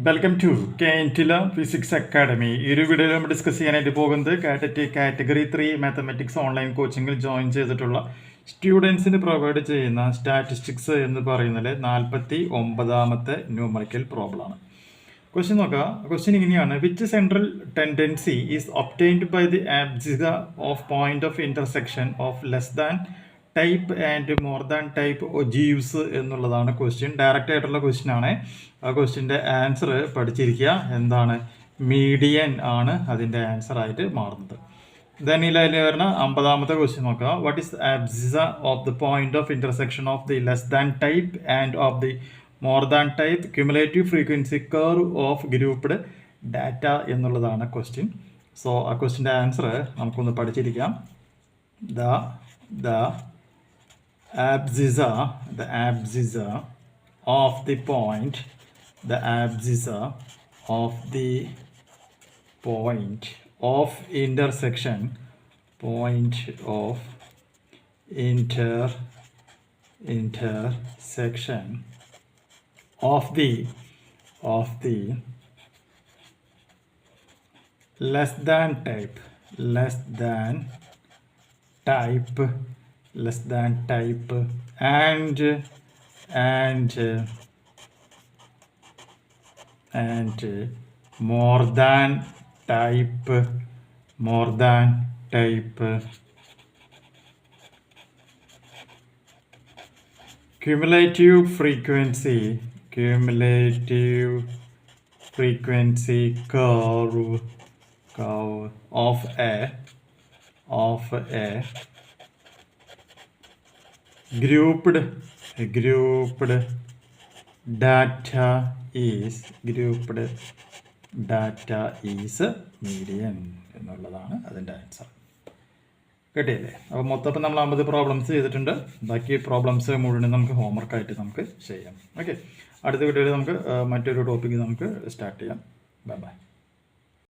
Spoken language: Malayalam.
വെൽക്കം ടു കെൻറ്റില ഫിസിക്സ് അക്കാഡമി. ഈ ഒരു വീഡിയോയിൽ നമ്മൾ ഡിസ്കസ് ചെയ്യാനായിട്ട് പോകുന്നത് കാറ്റഗറി 3 മാത്തമാറ്റിക്സ് ഓൺലൈൻ കോച്ചിങ്ങിൽ ജോയിൻ ചെയ്തിട്ടുള്ള സ്റ്റുഡൻസിന് പ്രൊവൈഡ് ചെയ്യുന്ന സ്റ്റാറ്റിസ്റ്റിക്സ് എന്ന് പറയുന്നത് 49ാമത്തെ ന്യൂമറിക്കൽ പ്രോബ്ലം ആണ്. ക്വസ്റ്റ്യൻ നോക്കുക. ക്വസ്റ്റ്യൻ ഇങ്ങനെയാണ്: which central tendency is obtained by the abscissa of point of intersection of less than type and more than type ogives എന്നുള്ളതാണ് ക്വസ്റ്റ്യൻ. ഡയറക്റ്റ് ആയിട്ടുള്ള ക്വസ്റ്റ്യൻ ആണ്. ആ ക്വസ്റ്റ്യൻ്റെ ആൻസർ പഠിച്ചിരിക്കുക. എന്താണ്? മീഡിയൻ ആണ് അതിൻ്റെ ആൻസർ ആയിട്ട് മാറുന്നത്. ദെൻ ഇതിൽ വരുന്ന 50ാമത്തെ ക്വസ്റ്റ്യൻ നോക്കുക. What is abscissa of the point of intersection of the less than type and of the more than type cumulative frequency curve of grouped data എന്നുള്ളതാണ് ക്വസ്റ്റ്യൻ. സോ ആ ക്വസ്റ്റ്യൻ്റെ ആൻസർ നമുക്കൊന്ന് പഠിച്ചിരിക്കാം. The abscissa of the point of intersection of the less than type and more than type cumulative frequency curve of a grouped data is median എന്നുള്ളതാണ് അതിൻ്റെ ആൻസർ. കേട്ടില്ലേ? അപ്പോൾ മൊത്തം നമ്മൾ 50 പ്രോബ്ലംസ് ചെയ്തിട്ടുണ്ട്. ബാക്കി പ്രോബ്ലംസ് മുഴുവൻ നമുക്ക് ഹോംവർക്കായിട്ട് നമുക്ക് ചെയ്യാം. ഓക്കെ, അടുത്ത വീഡിയോയിൽ നമുക്ക് മറ്റൊരു ടോപ്പിക്ക് നമുക്ക് സ്റ്റാർട്ട് ചെയ്യാം. Bye bye.